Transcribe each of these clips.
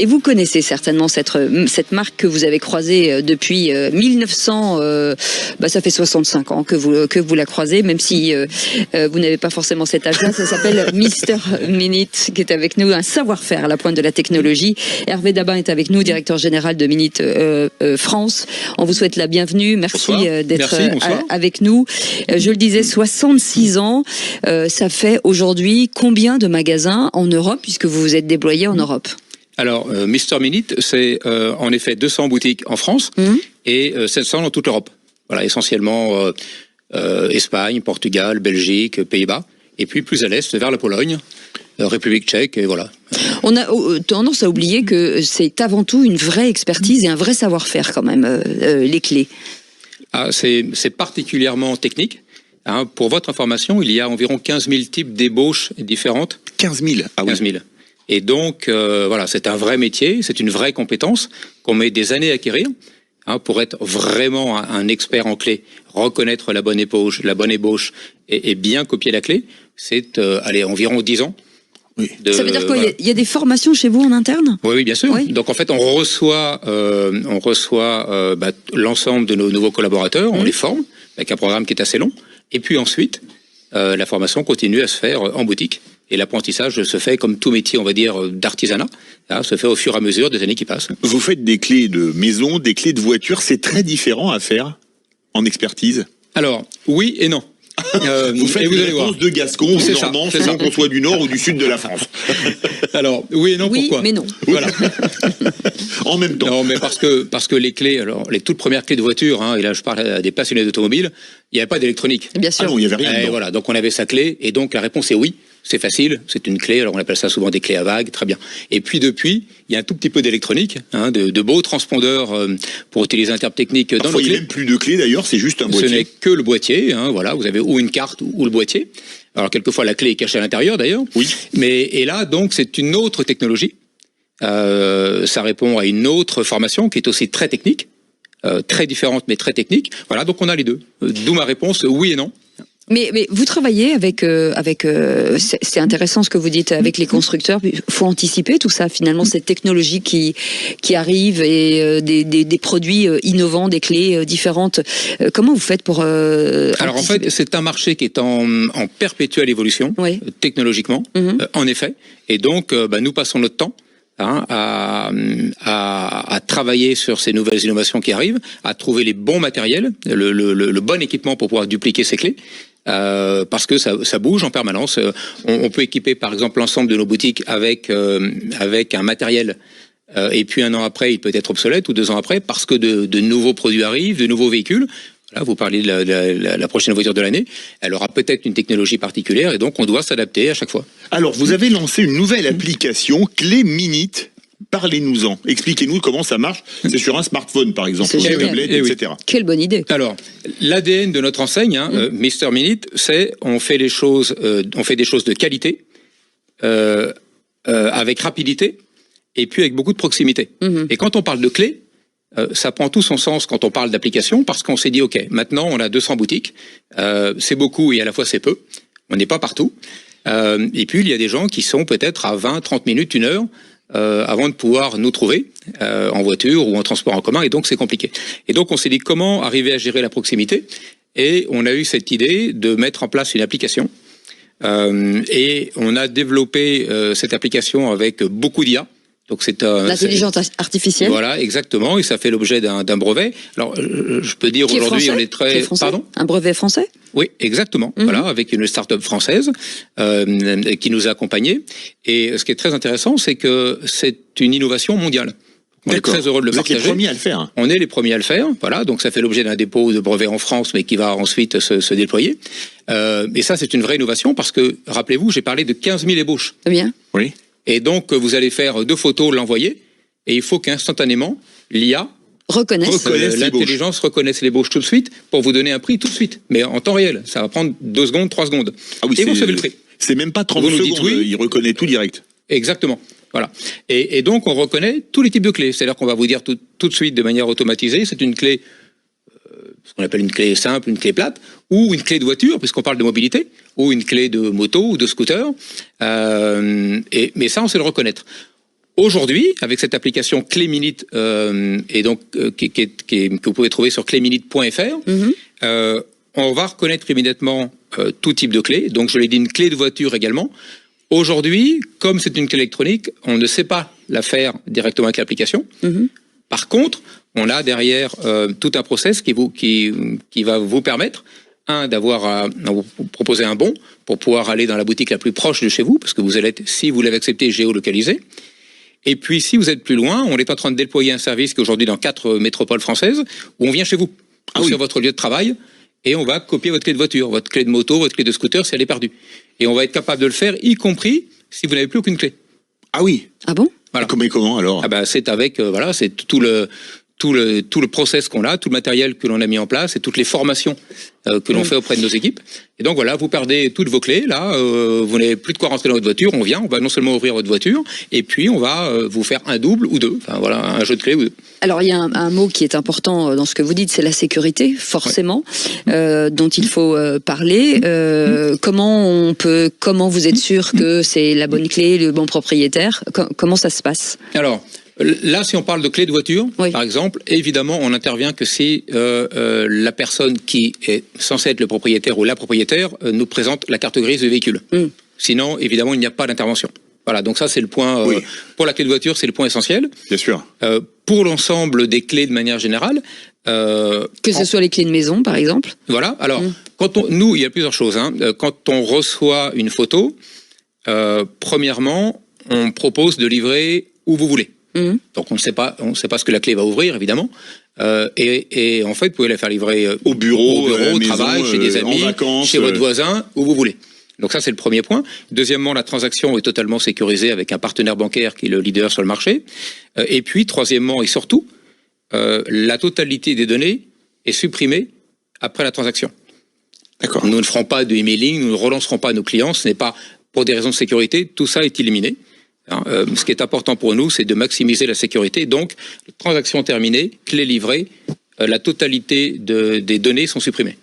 Et vous connaissez certainement cette marque que vous avez croisée depuis 1900, ça fait 65 ans que vous la croisez, même si vous n'avez pas forcément cet âge-là. Ça s'appelle Mister Minute, qui est avec nous, un savoir-faire à la pointe de la technologie. Hervé Dabin est avec nous, directeur général de Minute France. On vous souhaite la bienvenue. Merci d'être avec nous. Je le disais, 66 ans, ça fait aujourd'hui combien de magasins en Europe, puisque vous vous êtes déployé en Europe? Alors, Mister Minute, c'est en effet 200 boutiques en France et 700 dans toute l'Europe. Voilà, essentiellement Espagne, Portugal, Belgique, Pays-Bas, et puis plus à l'est, vers la Pologne, République tchèque, et voilà. On a tendance à oublier que c'est avant tout une vraie expertise et un vrai savoir-faire quand même, les clés. C'est particulièrement technique. Pour votre information, il y a environ 15 000 types d'ébauches différentes. 15 000 15 000. Et donc, voilà, c'est un vrai métier, c'est une vraie compétence qu'on met des années à acquérir pour être vraiment un expert en clé. Reconnaître la bonne ébauche et bien copier la clé, c'est environ 10 ans. Oui. Ça veut dire quoi? Il y a des formations chez vous en interne? Oui, bien sûr. Oui. Donc en fait, on reçoit l'ensemble de nos nouveaux collaborateurs, on les forme avec un programme qui est assez long. Et puis ensuite, la formation continue à se faire en boutique. Et l'apprentissage se fait comme tout métier, on va dire, d'artisanat, se fait au fur et à mesure des années qui passent. Vous faites des clés de maison, des clés de voiture, c'est très différent à faire en expertise? Alors, oui et non. Vous faites une réponse de Gascon ou Normand, selon qu'on soit du nord ou du sud de la France. Alors, oui et non, oui, pourquoi? Mais non. Voilà. En même temps. Non, mais parce que les clés, alors les toutes premières clés de voiture, et là je parle à des passionnés d'automobile, il n'y avait pas d'électronique. Bien sûr. Ah non, il n'y avait rien. Et voilà, donc on avait sa clé, et donc la réponse est oui. C'est facile, c'est une clé, alors on appelle ça souvent des clés à vagues, très bien. Et puis depuis, il y a un tout petit peu d'électronique, de beaux transpondeurs pour utiliser un terme technique dans nos clés. Il n'y a même plus de clé d'ailleurs, c'est juste un boîtier. Ce n'est que le boîtier, voilà, vous avez ou une carte ou le boîtier. Alors quelquefois la clé est cachée à l'intérieur d'ailleurs. Oui. Et là donc c'est une autre technologie. Ça répond à une autre formation qui est aussi très technique, très différente mais très technique. Voilà, donc on a les deux. D'où ma réponse, oui et non. Mais vous travaillez avec c'est intéressant ce que vous dites avec les constructeurs. Il faut anticiper tout ça finalement, cette technologie qui arrive et des produits innovants, des clés différentes. Comment vous faites pour Alors en fait, c'est un marché qui est en perpétuelle évolution, technologiquement, en effet. Et donc, nous passons notre temps à travailler sur ces nouvelles innovations qui arrivent, à trouver les bons matériels, le bon équipement pour pouvoir dupliquer ces clés. Parce que ça bouge en permanence. On peut équiper par exemple l'ensemble de nos boutiques avec un matériel et puis un an après il peut être obsolète ou 2 ans après parce que de nouveaux produits arrivent, de nouveaux véhicules. Là, vous parlez de la prochaine voiture de l'année, elle aura peut-être une technologie particulière et donc on doit s'adapter à chaque fois. Alors vous avez lancé une nouvelle application, Clé Minute. Parlez-nous-en. Expliquez-nous comment ça marche. C'est sur un smartphone, par exemple, sur une tablette, etc. Quelle bonne idée. Alors, l'ADN de notre enseigne, Mister Minute, c'est on fait des choses de qualité, avec rapidité, et puis avec beaucoup de proximité. Et quand on parle de clés, ça prend tout son sens quand on parle d'application, parce qu'on s'est dit, OK, maintenant on a 200 boutiques, c'est beaucoup et à la fois c'est peu, on n'est pas partout. Et puis il y a des gens qui sont peut-être à 20, 30 minutes, 1 heure, avant de pouvoir nous trouver en voiture ou en transport en commun, et donc c'est compliqué. Et donc on s'est dit comment arriver à gérer la proximité, et on a eu cette idée de mettre en place une application, et on a développé cette application avec beaucoup d'IA. Donc c'est l'intelligence artificielle. Voilà, exactement, et ça fait l'objet d'un brevet. Alors je peux dire aujourd'hui on est très pardon, un brevet français. Oui, exactement. Voilà, avec une start-up française qui nous a accompagnés. Et ce qui est très intéressant, c'est que c'est une innovation mondiale. On est très heureux de le partager. Vous êtes les premiers à le faire. On est les premiers à le faire. Voilà, donc ça fait l'objet d'un dépôt de brevet en France, mais qui va ensuite se déployer. Et ça, c'est une vraie innovation parce que, rappelez-vous, j'ai parlé de 15 000 ébauches. Très bien. Oui. Et donc, vous allez faire 2 photos, l'envoyer, et il faut qu'instantanément, l'IA l'intelligence reconnaisse l'ébauche tout de suite pour vous donner un prix tout de suite. Mais en temps réel, ça va prendre 2 secondes, 3 secondes. Ah oui, et vous savez le prix. C'est même pas 30 secondes, oui. Il reconnaît tout direct. Exactement. Voilà. Et donc, on reconnaît tous les types de clés. C'est-à-dire qu'on va vous dire tout de suite, de manière automatisée, c'est une clé, ce qu'on appelle une clé simple, une clé plate, ou une clé de voiture, puisqu'on parle de mobilité, ou une clé de moto ou de scooter. Mais ça, on sait le reconnaître. Aujourd'hui, avec cette application Clé Minute, et donc que vous pouvez trouver sur cléminute.fr, on va reconnaître immédiatement tout type de clé. Donc, je l'ai dit, une clé de voiture également. Aujourd'hui, comme c'est une clé électronique, on ne sait pas la faire directement avec l'application. Par contre, on a derrière tout un process qui va vous permettre d'avoir vous proposer un bon pour pouvoir aller dans la boutique la plus proche de chez vous, parce que vous allez être, si vous l'avez accepté, géolocalisé. Et puis, si vous êtes plus loin, on est en train de déployer un service qui est aujourd'hui dans 4 métropoles françaises, où on vient chez vous, sur votre lieu de travail, et on va copier votre clé de voiture, votre clé de moto, votre clé de scooter si elle est perdue. Et on va être capable de le faire, y compris si vous n'avez plus aucune clé. Ah oui. Ah bon? Voilà. Comment alors? C'est avec c'est tout le process qu'on a, tout le matériel que l'on a mis en place et toutes les formations que l'on fait auprès de nos équipes. Et donc voilà, vous perdez toutes vos clés, là, vous n'avez plus de quoi rentrer dans votre voiture, on va non seulement ouvrir votre voiture, et puis on va vous faire un double ou deux, un jeu de clés ou deux. Alors il y a un mot qui est important dans ce que vous dites, c'est la sécurité, forcément, dont il faut parler. Comment vous êtes sûr que c'est la bonne clé, le bon propriétaire? Comment ça se passe? Alors, là, si on parle de clé de voiture, par exemple, évidemment, on n'intervient que si la personne qui est censée être le propriétaire ou la propriétaire nous présente la carte grise du véhicule. Sinon, évidemment, il n'y a pas d'intervention. Voilà, donc ça, c'est le point, pour la clé de voiture, c'est le point essentiel. Bien sûr. Pour l'ensemble des clés de manière générale. Que ce soit les clés de maison, par exemple. Voilà, alors, nous, il y a plusieurs choses. Quand on reçoit une photo, premièrement, on propose de livrer où vous voulez. Donc on ne sait pas ce que la clé va ouvrir, évidemment. Et en fait, vous pouvez la faire livrer au bureau, au travail, chez des amis, chez votre voisin, où vous voulez. Donc ça, c'est le premier point. Deuxièmement, la transaction est totalement sécurisée avec un partenaire bancaire qui est le leader sur le marché. Et puis, troisièmement et surtout, la totalité des données est supprimée après la transaction. D'accord. Nous ne ferons pas de emailing, nous ne relancerons pas nos clients. Ce n'est pas pour des raisons de sécurité. Tout ça est éliminé. Ce qui est important pour nous, c'est de maximiser la sécurité. Donc, transaction terminée, clé livrée, la totalité des données sont supprimées.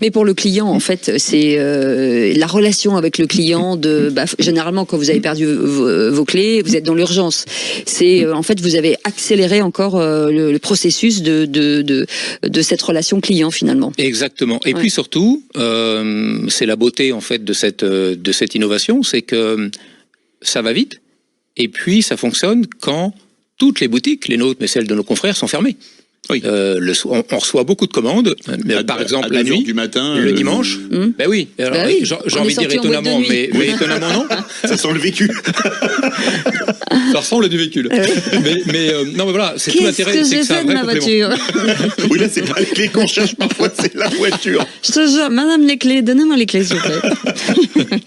Mais pour le client, en fait, c'est la relation avec le client. Généralement, quand vous avez perdu vos clés, vous êtes dans l'urgence. C'est en fait, vous avez accéléré encore le processus de cette relation client finalement. Exactement. Et puis surtout, c'est la beauté en fait de cette innovation, c'est que ça va vite. Et puis, ça fonctionne quand toutes les boutiques, les nôtres, mais celles de nos confrères, sont fermées. Oui. On reçoit beaucoup de commandes, par exemple la nuit, du matin, le dimanche. Ben oui, alors, j'ai envie de dire étonnamment, mais étonnamment non. Ça sent le vécu. Ça ressemble à du véhicule. Non, mais voilà, c'est tout l'intérêt, c'est que c'est un vrai complément. Oui, là, c'est pas les clés qu'on cherche parfois, c'est la voiture. Je te jure, madame les clés, donnez-moi les clés, s'il vous plaît.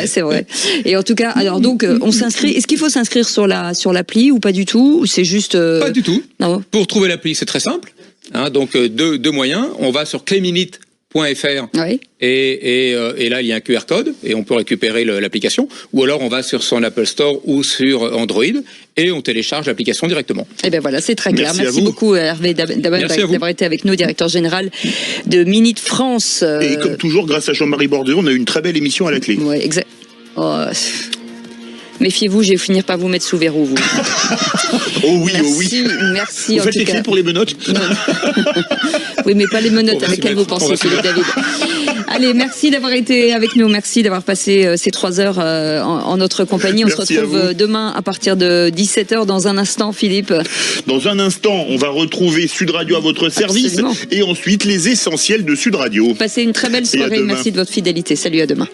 C'est vrai. Et en tout cas, alors donc, on s'inscrit. Est-ce qu'il faut s'inscrire sur l'appli ou pas du tout, ou c'est juste Pas du tout. Non. Pour trouver l'appli, c'est très simple. Donc deux moyens. On va sur cléminute.fr et là il y a un QR code et on peut récupérer l'application, ou alors on va sur son Apple Store ou sur Android et on télécharge l'application directement. Et bien voilà, c'est très clair. Merci beaucoup Hervé d'avoir été avec nous, directeur général de Minute France. Et comme toujours, grâce à Jean-Marie Bordeaux, on a eu une très belle émission à la clé. Ouais, exact. Méfiez-vous, je vais finir par vous mettre sous verrou, vous. Oh oui. Merci. Vous faites les clés pour les menottes? Oui, mais pas les menottes avec lesquelles vous pensez, Philippe David. Allez, merci d'avoir été avec nous. Merci d'avoir passé ces 3 heures en notre compagnie. On se retrouve demain à partir de 17h. Dans un instant, Philippe. Dans un instant, on va retrouver Sud Radio à votre service. Absolument. Et ensuite, les essentiels de Sud Radio. Passez une très belle soirée. Merci de votre fidélité. Salut, à demain.